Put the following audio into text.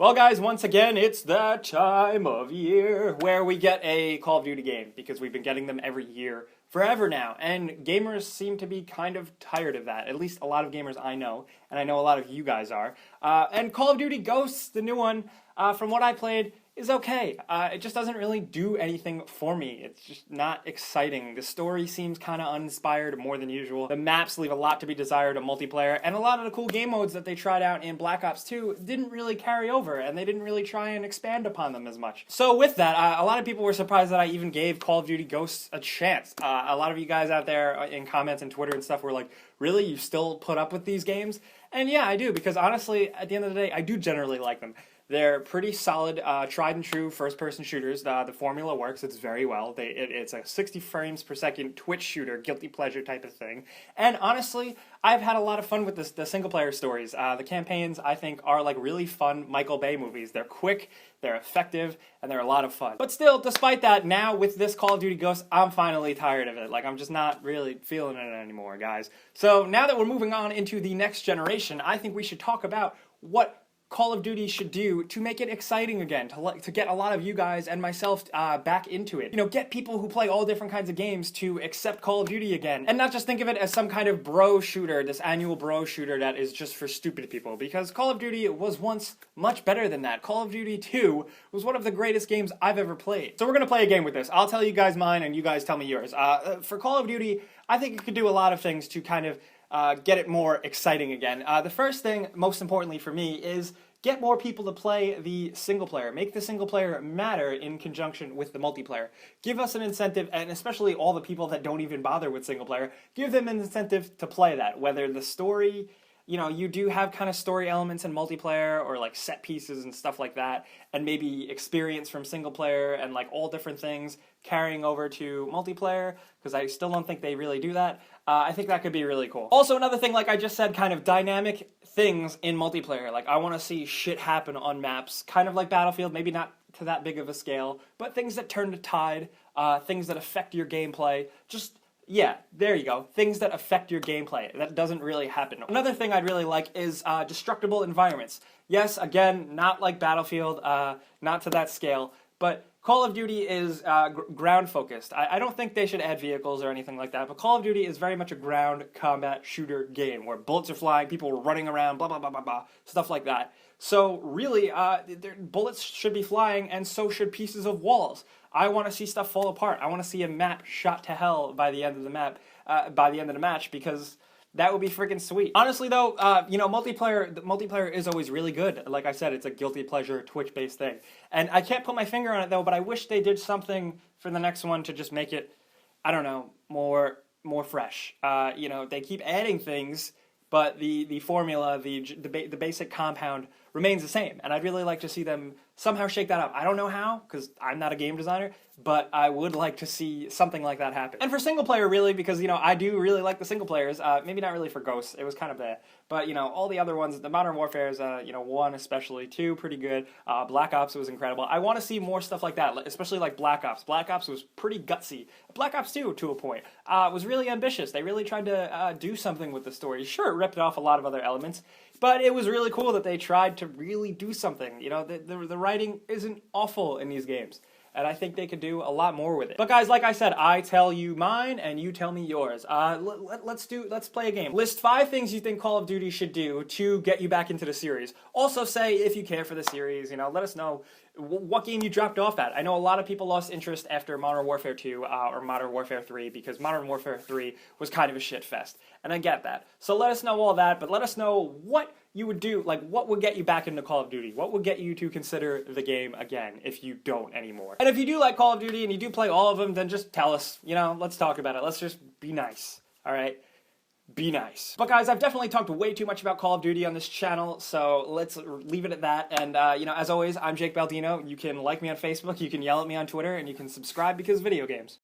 Well, guys, once again, it's that time of year where we get a Call of Duty game, because we've been getting them every year forever now, and gamers seem to be kind of tired of that. At least a lot of gamers I know, and I know a lot of you guys are. And Call of Duty Ghosts, the new one, from what I played, is okay. It just doesn't really do anything for me. It's just not exciting. The story seems kind of uninspired more than usual. The maps leave a lot to be desired in multiplayer, and a lot of the cool game modes that they tried out in Black Ops 2 didn't really carry over, and they didn't really try and expand upon them as much. So with that, a lot of people were surprised that I even gave Call of Duty Ghosts a chance. A lot of you guys out there in comments and Twitter and stuff were like, really? You still put up with these games? And yeah, I do, because honestly, at the end of the day, I do generally like them. They're pretty solid, tried and true first-person shooters. The formula works. It's very well. It's a 60 frames per second Twitch shooter, guilty pleasure type of thing. And honestly, I've had a lot of fun with the single-player stories. The campaigns, I think, are like really fun Michael Bay movies. They're quick, they're effective, and they're a lot of fun. But still, despite that, now with this Call of Duty Ghosts, I'm finally tired of it. Like, I'm just not really feeling it anymore, guys. So now that we're moving on into the next generation, I think we should talk about what Call of Duty should do to make it exciting again, to get a lot of you guys and myself back into it. You know, get people who play all different kinds of games to accept Call of Duty again, and not just think of it as some kind of bro shooter, this annual bro shooter that is just for stupid people, because Call of Duty was once much better than that. Call of Duty 2 was one of the greatest games I've ever played. So we're gonna play a game with this. I'll tell you guys mine, and you guys tell me yours. For Call of Duty, I think it could do a lot of things to kind of get it more exciting again. The first thing, most importantly for me, is get more people to play the single player. Make the single player matter in conjunction with the multiplayer. Give us an incentive, and especially all the people that don't even bother with single player, give them an incentive to play that. Whether the story, you know, you do have kind of story elements in multiplayer, or like set pieces and stuff like that, and maybe experience from single player and like all different things carrying over to multiplayer, because I still don't think they really do that. I think that could be really cool. Also, another thing, like I just said, kind of dynamic things in multiplayer. Like, I want to see shit happen on maps, kind of like Battlefield, maybe not to that big of a scale, but things that turn the tide, things that affect your gameplay. Just, yeah, there you go. Things that affect your gameplay. That doesn't really happen. Another thing I'd really like is destructible environments. Yes, again, not like Battlefield, not to that scale, but Call of Duty is ground-focused. I don't think they should add vehicles or anything like that, but Call of Duty is very much a ground combat shooter game, where bullets are flying, people are running around, blah, blah, blah, blah, blah, stuff like that. So really, bullets should be flying, and so should pieces of walls. I want to see stuff fall apart. I want to see a map shot to hell by the end of the map, by the end of the match, because that would be freaking sweet. Honestly, though, you know, multiplayer is always really good. Like I said, it's a guilty pleasure Twitch-based thing. And I can't put my finger on it, though, but I wish they did something for the next one to just make it, I don't know, more fresh. You know, they keep adding things, but the formula, the basic compound remains the same. And I'd really like to see them somehow shake that up. I don't know how, because I'm not a game designer, but I would like to see something like that happen. And for single player, really, because, you know, I do really like the single players. Maybe not really for Ghosts, it was kind of bad. But, you know, all the other ones, the Modern Warfare's, you know, 1 especially, 2 pretty good. Black Ops was incredible. I want to see more stuff like that, especially like Black Ops. Black Ops was pretty gutsy. Black Ops 2, to a point, was really ambitious. They really tried to do something with the story. Sure, it ripped off a lot of other elements, but it was really cool that they tried to really do something. You know, the writing isn't awful in these games, and I think they could do a lot more with it. But guys, like I said, I tell you mine, and you tell me yours. Let's play a game. List 5 things you think Call of Duty should do to get you back into the series. Also say if you care for the series, you know, let us know what game you dropped off at. I know a lot of people lost interest after Modern Warfare 2 or Modern Warfare 3, because Modern Warfare 3 was kind of a shit fest, and I get that. So let us know all that, but let us know what you would do, like what would get you back into Call of Duty? What would get you to consider the game again if you don't anymore? And if you do like Call of Duty and you do play all of them, then just tell us, you know, let's talk about it. Let's just be nice, all right? Be nice. But guys, I've definitely talked way too much about Call of Duty on this channel, so let's leave it at that. And, you know, as always, I'm Jake Baldino. You can like me on Facebook, you can yell at me on Twitter, and you can subscribe because video games.